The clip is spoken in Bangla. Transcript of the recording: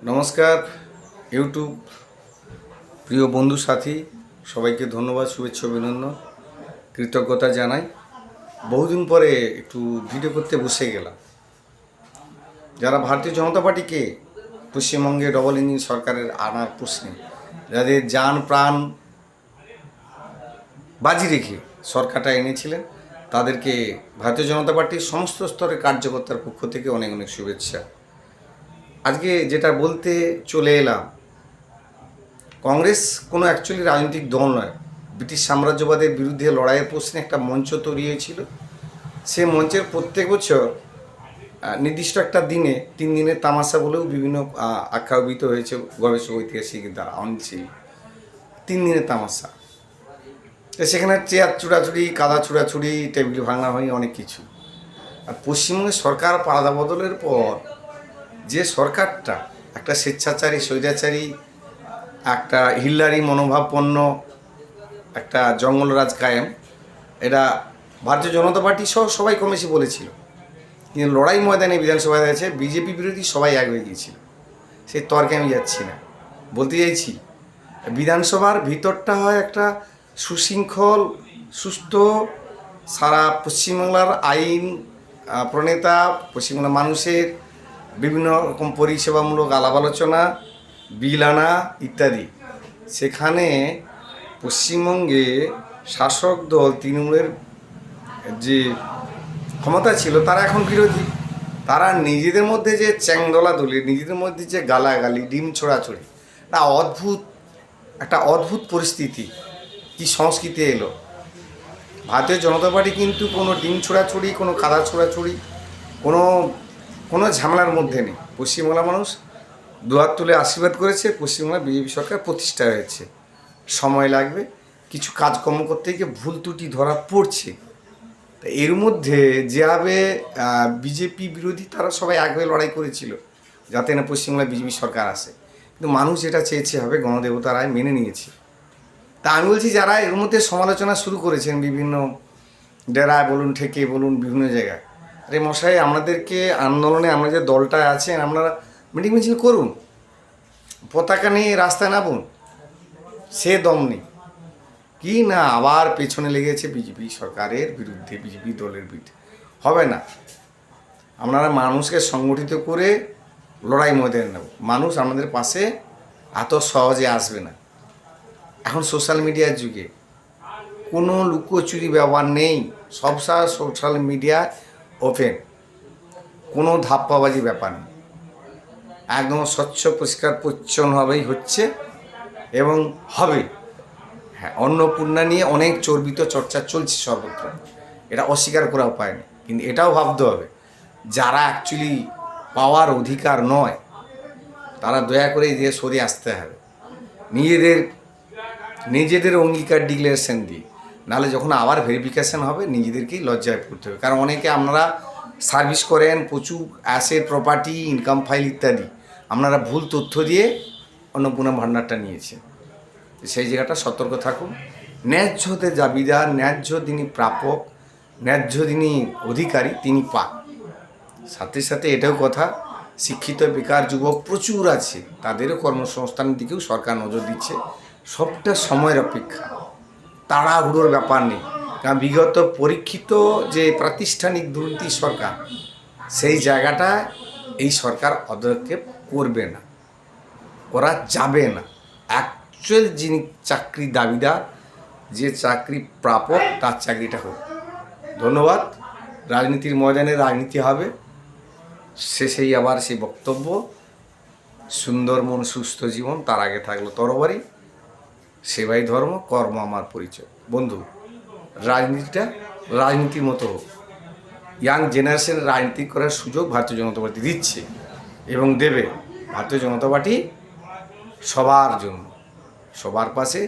নমস্কার ইউটিউব প্রিয় বন্ধু সাথী সবাইকে ধন্যবাদ, শুভেচ্ছা, অভিনন্দন, কৃতজ্ঞতা জানাই। বহুদিন পরে একটু ভিডিও করতে বসে গেলাম। যারা ভারতীয় জনতা পার্টিকে পশ্চিমবঙ্গে ডবল ইঞ্জিন সরকারের আনার প্রশ্নে যাদের যান প্রাণ বাজি রেখে সরকারটা এনেছিলেন, তাদেরকে ভারতীয় জনতা পার্টির সমস্ত স্তরের কার্যকর্তার পক্ষ থেকে অনেক অনেক শুভেচ্ছা। আজকে যেটা বলতে চলে এলাম, কংগ্রেস কোনো অ্যাকচুয়ালি রাজনৈতিক দল নয়। ব্রিটিশ সাম্রাজ্যবাদের বিরুদ্ধে লড়াইয়ের প্রশ্নে একটা মঞ্চ তৈরি হয়েছিল। সে মঞ্চের প্রত্যেক বছর নির্দিষ্ট একটা দিনে 3 দিনের তামাশা বলেও বিভিন্ন আখ্যায়িত হয়েছে গবেষক ঐতিহাসিক দ্বারা। অনছিল 3 দিনের তামাশা। তো সেখানে চেয়ার চূড়াচুড়ি, কাদা ছুড়াছুড়ি, টেবিল ভাঙা হয়, অনেক কিছু। আর পশ্চিমবঙ্গের সরকার পালাদা বদলের পর যে সরকারটা একটা স্বেচ্ছাচারী, স্বৈরাচারী, একটা হিল্লারি মনোভাবপন্ন একটা জঙ্গলরাজ কায়েম, এটা ভারতীয় জনতা পার্টি সহ সবাই কম বেশি বলেছিল। কিন্তু লড়াই ময়দানে বিধানসভায় আছে বিজেপি বিরোধী সবাই এক হয়ে গিয়েছিল। সেই তর্কে আমি যাচ্ছি না, বলতে চাইছি বিধানসভার ভিতরটা হয় একটা সুশৃঙ্খল, সুস্থ, সারা পশ্চিমবাংলার আইন প্রণেতা, পশ্চিমবাংলার মানুষের বিভিন্ন রকম পরিষেবামূলক আলাপ আলোচনা, বিল আনা ইত্যাদি। সেখানে পশ্চিমবঙ্গে শাসক দল তৃণমূলের যে ক্ষমতা ছিল, তারা এখন বিরোধী। তারা নিজেদের মধ্যে যে চ্যাংদোলাদুলি, নিজেদের মধ্যে যে গালাগালি, ডিম ছোড়াছড়ি, একটা অদ্ভুত পরিস্থিতি। কি সংস্কৃতি এলো! ভারতীয় জনতা পার্টি কিন্তু কোনো ডিম ছোড়াছড়ি, কোনো কাদা ছোড়াছড়ি, কোনো ঝামেলার মধ্যে নেই। পশ্চিমবাংলার মানুষ দুহাত তুলে আশীর্বাদ করেছে। পশ্চিমবাংলা বিজেপি সরকার প্রতিষ্ঠা হয়েছে। সময় লাগবে, কিছু কাজকর্ম করতে গিয়ে ভুল ত্রুটি ধরা পড়ছে। তা এর মধ্যে যেভাবে বিজেপি বিরোধী তারা সবাই এক হয়ে লড়াই করেছিল যাতে না পশ্চিমবাংলায় বিজেপি সরকার আসে, কিন্তু মানুষ যেটা চেয়েছে হবে, গণদেবতা রায় মেনে নিয়েছে। তা আমি বলছি, যারা এর মধ্যে সমালোচনা শুরু করেছেন বিভিন্ন ডেরায় বলুন, ঠেকে বলুন, বিভিন্ন জায়গায়, আরে মশাই, আমাদেরকে আন্দোলনে আমরা যে দলটায় আছেন, আপনারা মিটিং মিছিল করুন, পতাকা নিয়ে রাস্তায় নামুন, সে দম নেই। কি না আবার পেছনে লেগেছে বিজেপি সরকারের বিরুদ্ধে, বিজেপি দলের বিরুদ্ধে। হবে না। আপনারা মানুষকে সংগঠিত করে লড়াই ময়দানে নেব। মানুষ আমাদের পাশে এত সহজে আসবে না। এখন সোশ্যাল মিডিয়ার যুগে কোনো লুকোচুরি ব্যবহার নেই। সব সোশ্যাল মিডিয়া ওপেন, কোনো ধাপ্পাবাজি ব্যাপার নেই। একদম স্বচ্ছ, পরিষ্কার, পরিচ্ছন্নভাবেই হচ্ছে এবং হবে। হ্যাঁ, অন্নপূর্ণা নিয়ে অনেক চর্বিত চর্চা চলছে সর্বত্র, এটা অস্বীকার করা উপায় নেই। কিন্তু এটাও ভাবতে হবে, যারা অ্যাকচুয়ালি পাওয়ার অধিকার নয়, তারা দয়া করে দিয়ে সরে আসতে হবে। নিজেদের অঙ্গীকার ডিক্লারেশন দিয়ে, নাহলে যখন আবার ভেরিফিকেশান হবে নিজেদেরকেই লজ্জায় পড়তে হবে। কারণ অনেকে আপনারা সার্ভিস করেন, প্রচুর অ্যাসেট, প্রপার্টি, ইনকাম ফাইল ইত্যাদি, আপনারা ভুল তথ্য দিয়ে অন্নপূর্ণা ভাণ্ডারটা নিয়েছেন। সেই জায়গাটা সতর্ক থাকুন। ন্যায্য হতে দাবিদার, ন্যায্য যিনি প্রাপক, ন্যায্য যিনি অধিকারী, তিনি পাক। সাথে সাথে এটাও কথা, শিক্ষিত বেকার যুবক প্রচুর আছে, তাদেরও কর্মসংস্থানের দিকেও সরকার নজর দিচ্ছে। সবটা সময়ের অপেক্ষা, তাড়াহুড়োর ব্যাপার নেই। কারণ বিগত পরীক্ষিত যে প্রাতিষ্ঠানিক দুর্নীতি সরকার, সেই জায়গাটা এই সরকার পদক্ষেপ করবে না, করা যাবে না। অ্যাকচুয়াল যিনি চাকরি দাবিদার, যে চাকরি প্রাপক, তার চাকরিটা হোক। ধন্যবাদ। রাজনীতির ময়দানে রাজনীতি হবে। শেষেই আবার সেই বক্তব্য, সুন্দর মন সুস্থ জীবন, তার আগে থাকলো তরবারি, সেবাই ধর্ম, কর্ম আমার পরিচয়। বন্ধু, রাজনীতিটা রাজনীতির মতো হোক। ইয়াং জেনারেশনের রাজনীতি করার সুযোগ ভারতীয় জনতা পার্টি দিচ্ছে এবং দেবে। ভারতীয় জনতা পার্টি সবার জন্য, সবার পাশে।